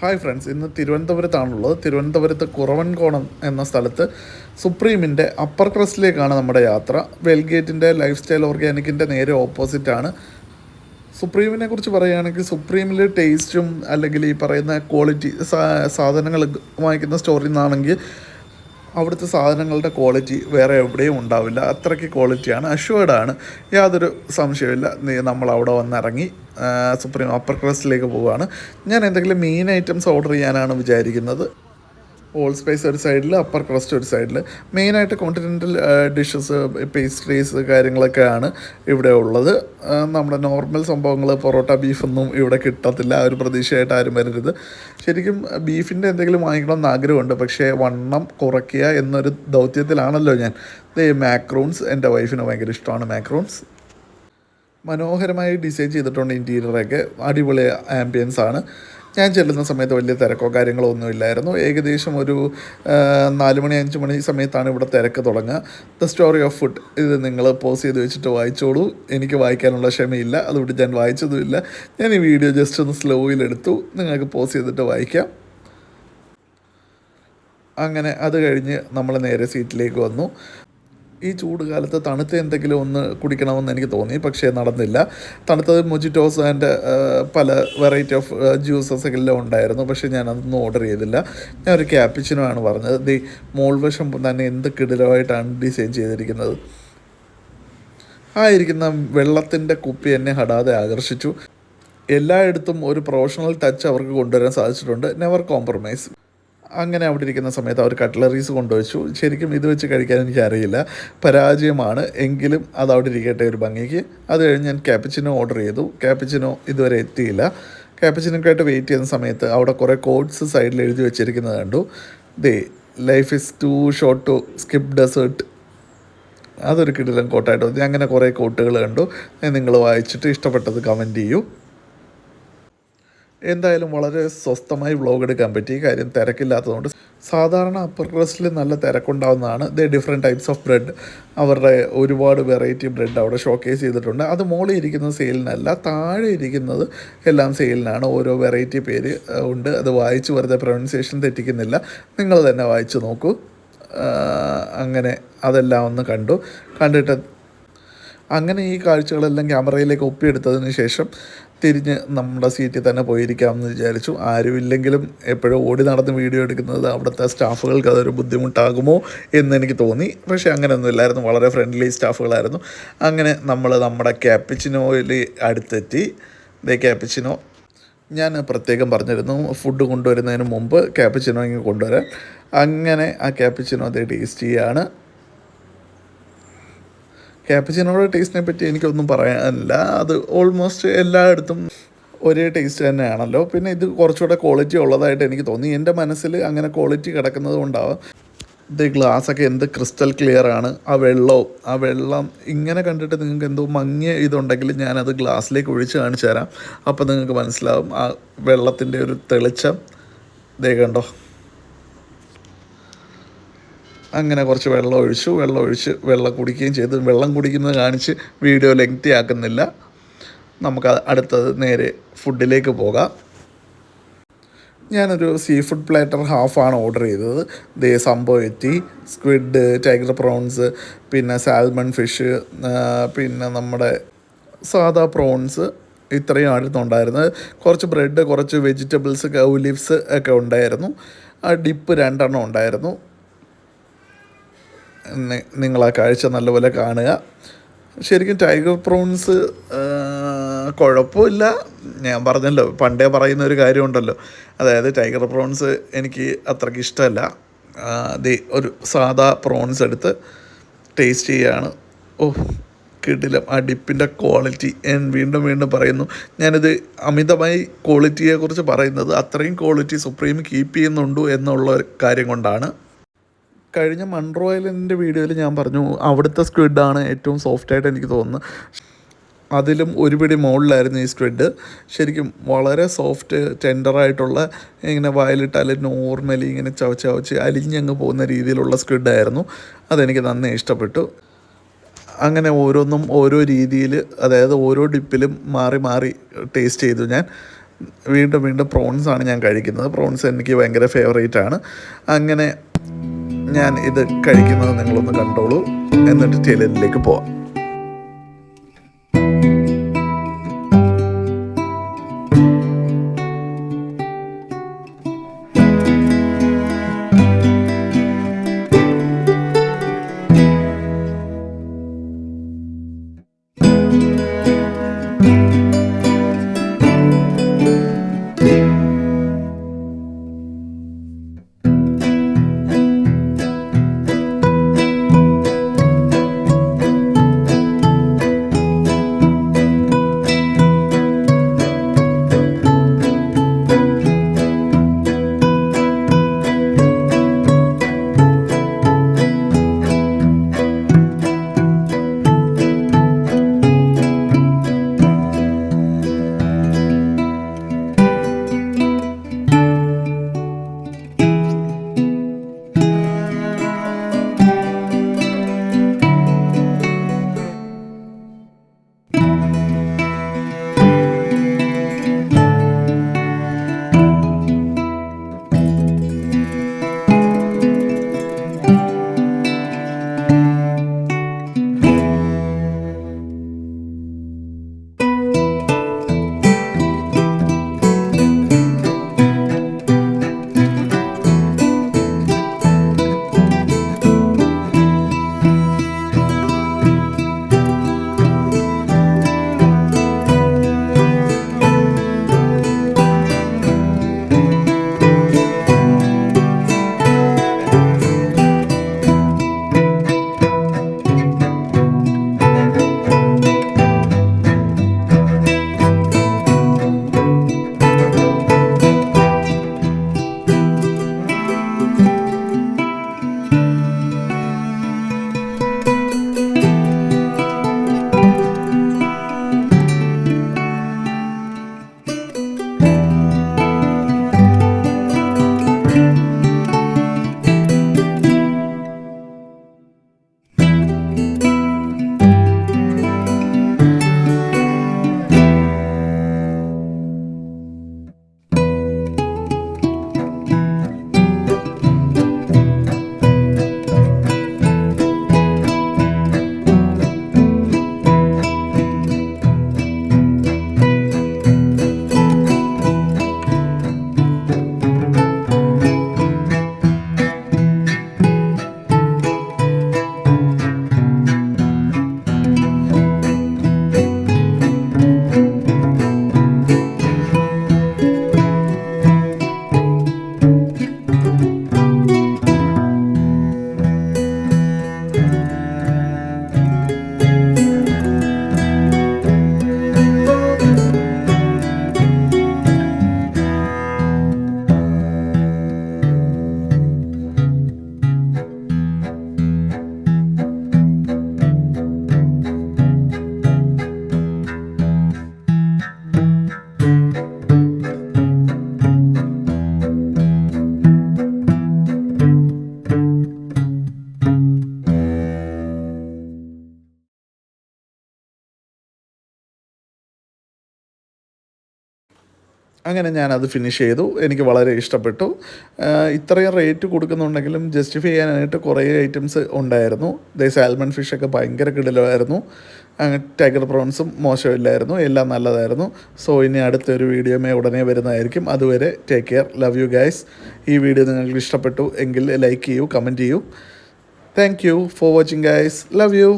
Hi friends, ഇന്ന് തിരുവനന്തപുരത്താണുള്ളത്. തിരുവനന്തപുരത്ത് കുറവൻകോണം എന്ന സ്ഥലത്ത് സുപ്രീമിൻ്റെ അപ്പർ ക്രസ്റ്റിലേക്കാണ് നമ്മുടെ യാത്ര. വെൽഗേറ്റിൻ്റെ ലൈഫ് സ്റ്റൈൽ ഓർഗാനിക്കിൻ്റെ നേരെ ഓപ്പോസിറ്റാണ്. സുപ്രീമിനെ കുറിച്ച് പറയുകയാണെങ്കിൽ സുപ്രീമിൽ ടേസ്റ്റും അല്ലെങ്കിൽ ഈ പറയുന്ന ക്വാളിറ്റി സാധനങ്ങൾ വാങ്ങിക്കുന്ന സ്റ്റോറിൽ നിന്നാണെങ്കിൽ അവിടുത്തെ സാധനങ്ങളുടെ ക്വാളിറ്റി വേറെ എവിടെയും ഉണ്ടാവില്ല. അത്രയ്ക്ക് ക്വാളിറ്റിയാണ്, അഷ്വേർഡാണ്, യാതൊരു സംശയമില്ല. നമ്മൾ അവിടെ വന്നിറങ്ങി സുപ്രീം അപ്പർ ക്രസ്റ്റിലേക്ക് പോവുകയാണ്. ഞാൻ എന്തെങ്കിലും മീൻ ഐറ്റംസ് ഓർഡർ ചെയ്യാനാണ് വിചാരിക്കുന്നത്. ഓൾ സ്പൈസ് ഒരു സൈഡിൽ, അപ്പർ ക്രസ്റ്റ് ഒരു സൈഡിൽ. മെയിനായിട്ട് കോണ്ടിനെൻ്റൽ ഡിഷസ്, പേസ്ട്രീസ് കാര്യങ്ങളൊക്കെയാണ് ഇവിടെ ഉള്ളത്. നമ്മുടെ നോർമൽ സംഭവങ്ങൾ പൊറോട്ട, ബീഫൊന്നും ഇവിടെ കിട്ടത്തില്ല. ആ ഒരു പ്രതീക്ഷയായിട്ട് ആരും വരരുത്. ശരിക്കും ബീഫിൻ്റെ എന്തെങ്കിലും വാങ്ങിക്കണമെന്ന് ആഗ്രഹമുണ്ട്, പക്ഷേ വണ്ണം കുറയ്ക്കുക എന്നൊരു ദൗത്യത്തിലാണല്ലോ ഞാൻ. മാക്രോൺസ് എൻ്റെ വൈഫിന് ഭയങ്കര ഇഷ്ടമാണ്. മാക്രോൺസ് മനോഹരമായി ഡിസൈൻ ചെയ്തിട്ടുണ്ട്. ഇൻറ്റീരിയറൊക്കെ അടിപൊളി ആംബിയൻസ് ആണ്. ഞാൻ ചെല്ലുന്ന സമയത്ത് വലിയ തിരക്കോ കാര്യങ്ങളോ ഒന്നും ഇല്ലായിരുന്നു. ഏകദേശം ഒരു 4 മണി 5 മണി സമയത്താണ് ഇവിടെ തിരക്ക് തുടങ്ങുക. ദ സ്റ്റോറി ഓഫ് ഫുഡ്, ഇത് നിങ്ങൾ പോസ് ചെയ്ത് വെച്ചിട്ട് വായിച്ചോളൂ. എനിക്ക് വായിക്കാനുള്ള ക്ഷമയില്ല, അതുകൊണ്ട് ഞാൻ വായിച്ചതുമില്ല. ഞാൻ ഈ വീഡിയോ ജസ്റ്റ് ഒന്ന് സ്ലോയിലെടുത്തു, നിങ്ങൾക്ക് പോസ് ചെയ്തിട്ട് വായിക്കാം. അങ്ങനെ അത് കഴിഞ്ഞ് നമ്മൾ നേരെ സീറ്റിലേക്ക് വന്നു. ഈ ചൂട് കാലത്ത് തണുത്ത എന്തെങ്കിലും ഒന്ന് കുടിക്കണമെന്ന് എനിക്ക് തോന്നി, പക്ഷേ നടന്നില്ല. തണുത്തത് മൊജിറ്റോസ് ആൻഡ് പല വെറൈറ്റി ഓഫ് ജ്യൂസസ് എല്ലാം ഉണ്ടായിരുന്നു, പക്ഷേ ഞാനതൊന്നും ഓർഡർ ചെയ്തില്ല. ഞാനൊരു ക്യാപ്പിച്ചിനോ ആണ് പറഞ്ഞത്. മോൾവശം തന്നെ എന്ത് കിടിലമായിട്ടാണ് ഡിസൈൻ ചെയ്തിരിക്കുന്നത്. ഇരിക്കുന്ന വെള്ളത്തിൻ്റെ കുപ്പി എന്നെ ഹടാതെ ആകർഷിച്ചു. എല്ലായിടത്തും ഒരു പ്രൊഫഷണൽ ടച്ച് അവർക്ക് കൊണ്ടുവരാൻ സാധിച്ചിട്ടുണ്ട്. Never compromise. അങ്ങനെ അവിടെ ഇരിക്കുന്ന സമയത്ത് അവർ കട്ട്ലറീസ് കൊണ്ടുവച്ചു. ശരിക്കും ഇത് വെച്ച് കഴിക്കാൻ എനിക്കറിയില്ല, പരാജയമാണ്. എങ്കിലും അത് അവിടെ ഇരിക്കട്ടെ ഒരു ഭംഗിക്ക്. അത് കഴിഞ്ഞ് ഞാൻ ക്യാപ്പച്ചിനോ ഓർഡർ ചെയ്തു. ക്യാപ്പച്ചിനോ ഇതുവരെ എത്തിയില്ല. ക്യാപ്പച്ചിനോക്കായിട്ട് വെയിറ്റ് ചെയ്യുന്ന സമയത്ത് അവിടെ കുറേ കോഡ്സ് സൈഡിൽ എഴുതി വെച്ചിരിക്കുന്നത് കണ്ടു. Life is too short to skip dessert. അതൊരു കിടിലൻ കോട്ടായിട്ട് തോന്നി. അങ്ങനെ കുറേ കോട്ടുകൾ കണ്ടു. നിങ്ങൾ വായിച്ചിട്ട് ഇഷ്ടപ്പെട്ടത് കമൻറ്റ് ചെയ്യൂ. എന്തായാലും വളരെ സ്വസ്ഥമായി വ്ളോഗ് എടുക്കാൻ പറ്റി. കാര്യം തിരക്കില്ലാത്തതുകൊണ്ട്. സാധാരണ അപ്പർ ക്രസ്റ്റിൽ നല്ല തിരക്കുണ്ടാവുന്നതാണ്. ഡിഫറെൻറ്റ് ടൈപ്സ് ഓഫ് ബ്രെഡ്, അവരുടെ ഒരുപാട് വെറൈറ്റി ബ്രെഡ് അവിടെ ഷോക്കേസ് ചെയ്തിട്ടുണ്ട്. അത് മുകളിൽ ഇരിക്കുന്നത് സെയിലിനല്ല, താഴെ ഇരിക്കുന്നത് എല്ലാം സെയിലിനാണ്. ഓരോ വെറൈറ്റി പേര് ഉണ്ട്. അത് വായിച്ച് വെറുതെ പ്രൊനൗൺസിയേഷൻ തെറ്റിക്കുന്നില്ല, നിങ്ങൾ തന്നെ വായിച്ച് നോക്കൂ. അങ്ങനെ അതെല്ലാം ഒന്ന് കണ്ടിട്ട് അങ്ങനെ ഈ കാഴ്ചകളെല്ലാം ക്യാമറയിലേക്ക് ഒപ്പിയെടുത്തതിന് ശേഷം തിരിഞ്ഞ് നമ്മുടെ സീറ്റിൽ തന്നെ പോയിരിക്കാമെന്ന് വിചാരിച്ചു. ആരുമില്ലെങ്കിലും എപ്പോഴും ഓടി നടന്ന് വീഡിയോ എടുക്കുന്നത് അവിടുത്തെ സ്റ്റാഫുകൾക്ക് അതൊരു ബുദ്ധിമുട്ടാകുമോ എന്നെനിക്ക് തോന്നി. പക്ഷേ അങ്ങനെയൊന്നും ഇല്ലായിരുന്നു, വളരെ ഫ്രണ്ട്ലി സ്റ്റാഫുകളായിരുന്നു. അങ്ങനെ നമ്മൾ നമ്മുടെ ക്യാപ്പിച്ചിനോയിൽ അടുത്തെത്തി. ക്യാപ്പിച്ചിനോ ഞാൻ പ്രത്യേകം പറഞ്ഞിരുന്നു ഫുഡ് കൊണ്ടുവരുന്നതിന് മുമ്പ് ക്യാപ്പിച്ചിനോ ഇങ്ങനെ കൊണ്ടുവരാൻ. അങ്ങനെ ആ ക്യാപ്പിച്ചിനോ ടേസ്റ്റ് ചെയ്യുകയാണ്. ക്യാപ്പച്ചിനോയുടെ ടേസ്റ്റിനെ പറ്റി എനിക്കൊന്നും പറയാനില്ല. അത് ഓൾമോസ്റ്റ് എല്ലായിടത്തും ഒരേ ടേസ്റ്റ് തന്നെയാണല്ലോ. പിന്നെ ഇത് കുറച്ചുകൂടെ ക്വാളിറ്റി ഉള്ളതായിട്ട് എനിക്ക് തോന്നി. എൻ്റെ മനസ്സിൽ അങ്ങനെ ക്വാളിറ്റി കിടക്കുന്നത് കൊണ്ടാവാം. ഗ്ലാസ്സൊക്കെ എന്ത് ക്രിസ്റ്റൽ ക്ലിയർ ആണ്. ആ വെള്ളം ഇങ്ങനെ കണ്ടിട്ട് നിങ്ങൾക്ക് എന്തോ മങ്ങിയ ഇതുണ്ടെങ്കിൽ ഞാനത് ഗ്ലാസ്സിലേക്ക് ഒഴിച്ച് കാണിച്ചു തരാം. അപ്പോൾ നിങ്ങൾക്ക് മനസ്സിലാവും ആ വെള്ളത്തിൻ്റെ ഒരു തെളിച്ചം. കണ്ടോ, അങ്ങനെ കുറച്ച് വെള്ളം കുടിക്കുകയും ചെയ്തു. വെള്ളം കുടിക്കുന്നത് കാണിച്ച് വീഡിയോ ലെങ്തി ആക്കുന്നില്ല. നമുക്ക് അടുത്തത് നേരെ ഫുഡിലേക്ക് പോകാം. ഞാനൊരു സീ ഫുഡ് പ്ലാറ്റർ ഹാഫാണ് ഓർഡർ ചെയ്തത്. സംഭവം എത്തി. സ്ക്വിഡ്, ടൈഗർ പ്രോൺസ്, പിന്നെ സാൽമൺ ഫിഷ്, പിന്നെ നമ്മുടെ സാദാ പ്രോൺസ്, ഇത്രയും ആയിരുന്നുണ്ടായിരുന്നത്. കുറച്ച് ബ്രെഡ്, കുറച്ച് വെജിറ്റബിൾസ്, ഒലിവ്സ് ഒക്കെ ഉണ്ടായിരുന്നു. ഡിപ്പ് 2 എണ്ണം ഉണ്ടായിരുന്നു. നിങ്ങൾ ആ കാഴ്ച നല്ലപോലെ കാണുക. ശരിക്കും ടൈഗർ പ്രോൺസ് കുഴപ്പമില്ല. ഞാൻ പറഞ്ഞല്ലോ, പണ്ടേ പറയുന്ന ഒരു കാര്യമുണ്ടല്ലോ, അതായത് ടൈഗർ പ്രോൺസ് എനിക്ക് അത്രയ്ക്ക് ഇഷ്ടമല്ല. ഒരു സാദാ പ്രോൺസ് എടുത്ത് ടേസ്റ്റ് ചെയ്യുകയാണ്. കിടിലം. ആ ഡിപ്പിൻ്റെ ക്വാളിറ്റി ഞാൻ വീണ്ടും പറയുന്നു. ഞാനിത് അമിതമായി ക്വാളിറ്റിയെക്കുറിച്ച് പറയുന്നത് അത്രയും ക്വാളിറ്റി സുപ്രീം കീപ്പ് ചെയ്യുന്നുണ്ടോ എന്നുള്ള കാര്യം കൊണ്ടാണ്. കഴിഞ്ഞ മൺട്രോ ഐലൻഡിൻ്റെ വീഡിയോയിൽ ഞാൻ പറഞ്ഞു അവിടുത്തെ സ്ക്വിഡാണ് ഏറ്റവും സോഫ്റ്റായിട്ട് എനിക്ക് തോന്നുന്നത്. അതിലും ഒരുപിടി മുകളിലായിരുന്നു ഈ സ്ക്വിഡ്. ശരിക്കും വളരെ സോഫ്റ്റ്, ടെൻഡറായിട്ടുള്ള, ഇങ്ങനെ വായിലിട്ടാൽ നോർമലി ഇങ്ങനെ ചവച്ച് അലിഞ്ഞങ്ങ് പോകുന്ന രീതിയിലുള്ള സ്ക്വിഡായിരുന്നു. അതെനിക്ക് നന്നേ ഇഷ്ടപ്പെട്ടു. അങ്ങനെ ഓരോന്നും ഓരോ രീതിയിൽ, അതായത് ഓരോ ഡിപ്പിലും മാറി ടേസ്റ്റ് ചെയ്തു ഞാൻ. വീണ്ടും വീണ്ടും പ്രോൺസാണ് ഞാൻ കഴിക്കുന്നത്. പ്രോൺസ് എനിക്ക് ഭയങ്കര ഫേവറേറ്റാണ്. അങ്ങനെ ഞാൻ ഇത് കഴിക്കുന്നത് നിങ്ങളൊന്ന് കണ്ടോളൂ. എന്നിട്ട് ടെയിലൻഡിലേക്ക് പോവാം. അങ്ങനെ ഞാനത് ഫിനിഷ് ചെയ്തു. എനിക്ക് വളരെ ഇഷ്ടപ്പെട്ടു. ഇത്രയും റേറ്റ് കൊടുക്കുന്നുണ്ടെങ്കിലും ജസ്റ്റിഫൈ ചെയ്യാനായിട്ട് കുറേ ഐറ്റംസ് ഉണ്ടായിരുന്നു. സാൽമൺ ഫിഷൊക്കെ ഭയങ്കര കിടിലമായിരുന്നു. ടൈഗർ പ്രോൺസും മോശമില്ലായിരുന്നു. എല്ലാം നല്ലതായിരുന്നു. സോ ഇനി അടുത്തൊരു വീഡിയോമേ ഉടനെ വരുന്നതായിരിക്കും. അതുവരെ take care. Love you guys. ഈ വീഡിയോ നിങ്ങൾക്ക് ഇഷ്ടപ്പെട്ടു എങ്കിൽ ലൈക്ക് ചെയ്യൂ, കമൻറ്റ് ചെയ്യൂ. Thank you for watching guys. Love you.